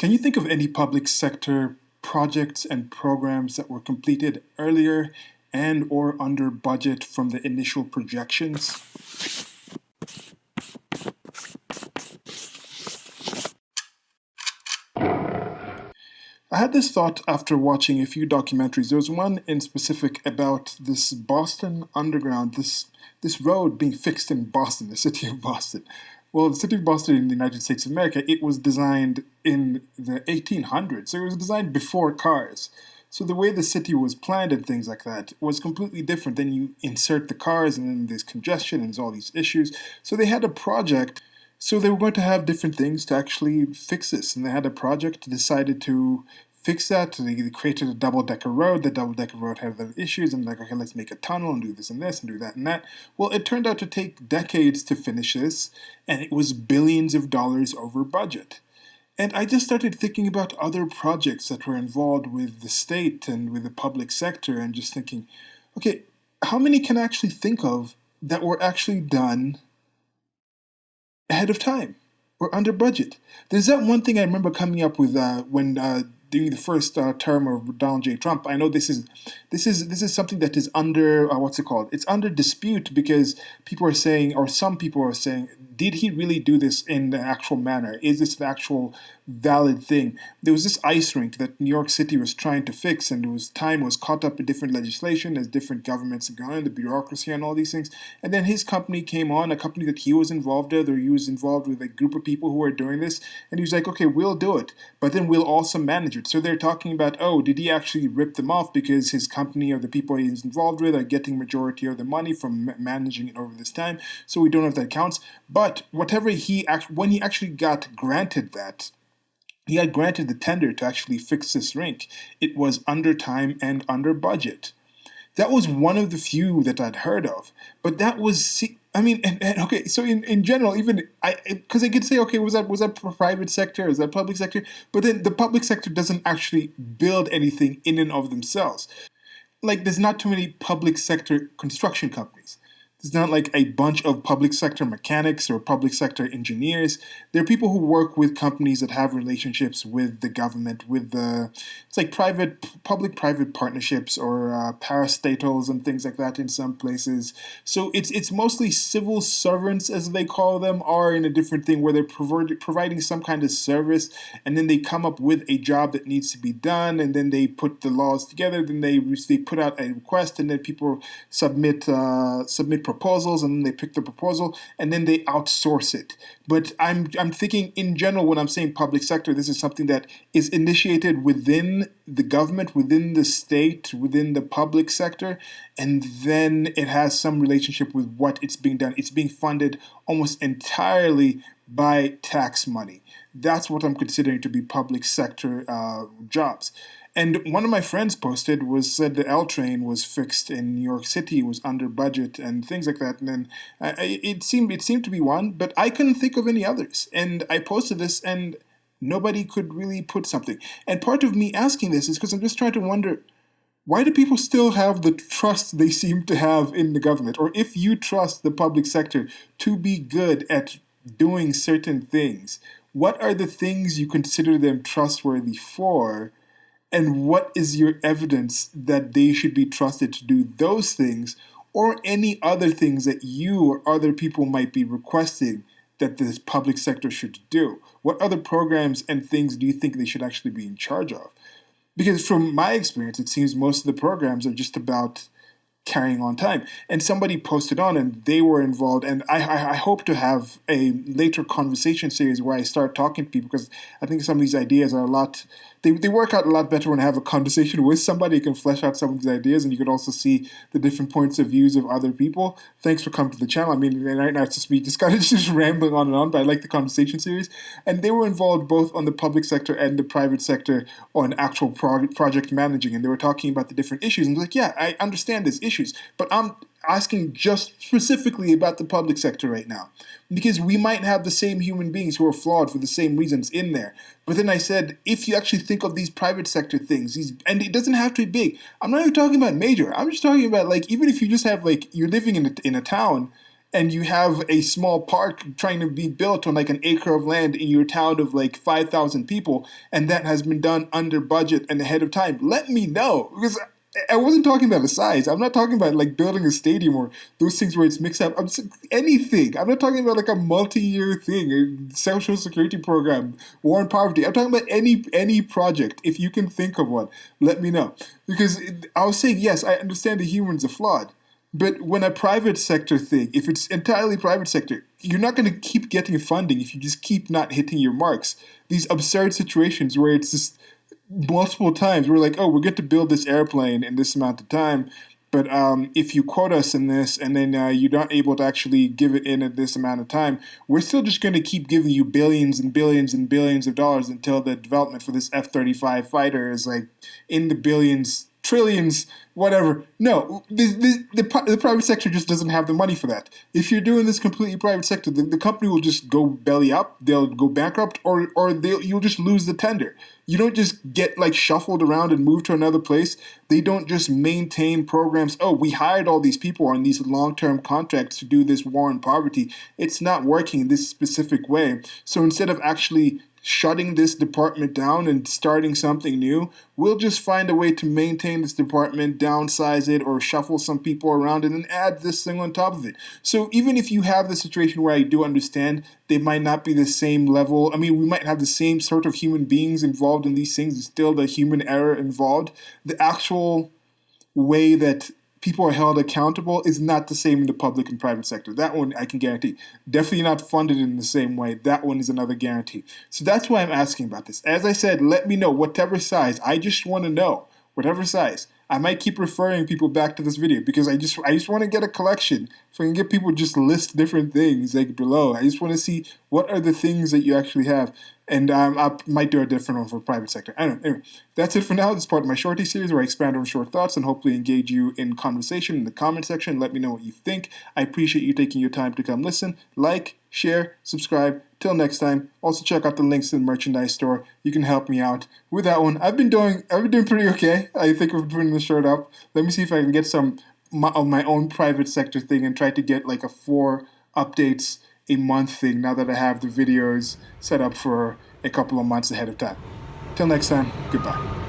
Can you think of any public sector projects and programs that were completed earlier and or under budget from the initial projections? I had this thought after watching a few documentaries. There was one in specific about this Boston Underground, this road being fixed in Boston, the city of Boston. Well, the city of Boston in the United States of America, it was designed in the 1800s. So it was designed before cars. So the way the city was planned and things like that was completely different. Then you insert the cars, and then there's congestion and there's all these issues. So they had a project. So they were going to have different things to actually fix this, and they had a project, decided to fix that. They created a double-decker road. The double-decker road had the issues, and like, okay, let's make a tunnel and do this and this and do that and that. Well, it turned out to take decades to finish this, and it was billions of dollars over budget. And I just started thinking about other projects that were involved with the state and with the public sector, and just thinking, okay, how many can I actually think of that were actually done ahead of time or under budget? There's that one thing I remember coming up with when during the first term of Donald J. Trump. I know this is something that is under what's it called? It's under dispute because people are saying, or some people are saying, did he really do this in the actual manner? Is this the actual valid thing? There was this ice rink that New York City was trying to fix, and time was caught up in different legislation as different governments are going, the bureaucracy and all these things. And then his company came on, a company that he was involved with, or he was involved with a group of people who were doing this, and he was like, okay, we'll do it, but then we'll also manage it. So they're talking about, oh, did he actually rip them off because his company or the people he's involved with are getting majority of the money from managing it over this time? So we don't know if that counts. But whatever when he actually got granted that, he had granted the tender to actually fix this rink, it was under time and under budget. That was one of the few that I'd heard of. But that was, I mean, and okay, so in general, even because I could say, okay, was that private sector, is that public sector? But then the public sector doesn't actually build anything in and of themselves. Like, there's not too many public sector construction companies. There's not like a bunch of public sector mechanics or public sector engineers. There are people who work with companies that have relationships with the government, it's like public-private partnerships or parastatals and things like that in some places. So it's mostly civil servants, as they call them, are in a different thing where they're providing some kind of service, and then they come up with a job that needs to be done, and then they put the laws together, then they put out a request, and then people submit proposals, and then they pick the proposal, and then they outsource it. But I'm thinking in general, when I'm saying public sector, this is something that is initiated within the government, within the state, within the public sector, and then it has some relationship with what it's being done. It's being funded almost entirely by tax money. That's what I'm considering to be public sector jobs. And one of my friends said the L train was fixed in New York City, was under budget and things like that. And then it seemed to be one, but I couldn't think of any others. And I posted this, and nobody could really put something. And part of me asking this is because I'm just trying to wonder, why do people still have the trust they seem to have in the government? Or if you trust the public sector to be good at doing certain things, what are the things you consider them trustworthy for? And what is your evidence that they should be trusted to do those things or any other things that you or other people might be requesting that the public sector should do? What other programs and things do you think they should actually be in charge of? Because from my experience, it seems most of the programs are just about carrying on time. And somebody posted on, and they were involved, and I hope to have a later conversation series where I start talking to people, because I think some of these ideas are they work out a lot better when I have a conversation with somebody who can flesh out some of these ideas, and you can also see the different points of views of other people. Thanks for coming to the channel. I mean, right now it's just me just kind of just rambling on and on, but I like the conversation series. And they were involved both on the public sector and the private sector on actual project managing, and they were talking about the different issues, and like, yeah, I understand these issues, but I'm asking just specifically about the public sector right now, because we might have the same human beings who are flawed for the same reasons in there. But then I said, if you actually think of these private sector things, and it doesn't have to be big. I'm not even talking about major. I'm just talking about, like, even if you just have, like, you're living in a town, and you have a small park trying to be built on like an acre of land in your town of like 5,000 people, and that has been done under budget and ahead of time, let me know. Because I wasn't talking about the size. I'm not talking about like building a stadium or those things where it's mixed up. Anything. I'm not talking about like a multi-year thing, a social security program, war on poverty. I'm talking about any project. If you can think of one, let me know. Because I was saying, yes, I understand the humans are flawed. But when a private sector thing, if it's entirely private sector, you're not going to keep getting funding if you just keep not hitting your marks. These absurd situations where it's just multiple times we're like, oh, we get to build this airplane in this amount of time, but if you quote us in this and then you're not able to actually give it in at this amount of time, we're still just going to keep giving you billions and billions and billions of dollars until the development for this F-35 fighter is like in the billions, trillions, whatever. No, the private sector just doesn't have the money for that. If you're doing this completely private sector, the company will just go belly up, they'll go bankrupt, or you'll just lose the tender. You don't just get like shuffled around and moved to another place. They don't just maintain programs. Oh, we hired all these people on these long-term contracts to do this war on poverty. It's not working this specific way. So instead of actually shutting this department down and starting something new, we'll just find a way to maintain this department, downsize it, or shuffle some people around and then add this thing on top of it. So even if you have the situation where I do understand they might not be the same level, I mean, we might have the same sort of human beings involved in these things, there's still the human error involved. The actual way that people are held accountable is not the same in the public and private sector. That one I can guarantee. Definitely not funded in the same way. That one is another guarantee. So that's why I'm asking about this. As I said, let me know whatever size. I just want to know whatever size. I might keep referring people back to this video because I just want to get a collection. If I can get people just list different things like below. I just want to see what are the things that you actually have. And I might do a different one for private sector. I don't know. Anyway, that's it for now. This is part of my shorty series where I expand on short thoughts and hopefully engage you in conversation in the comment section. Let me know what you think. I appreciate you taking your time to come listen. Like, share, subscribe. Till next time. Also check out the links to the merchandise store. You can help me out with that one. I've been doing pretty okay. I think we're putting the shirt up. Let me see if I can get some of my own private sector thing and try to get like a 4 updates a month thing now that I have the videos set up for a couple of months ahead of time. Till next time, goodbye.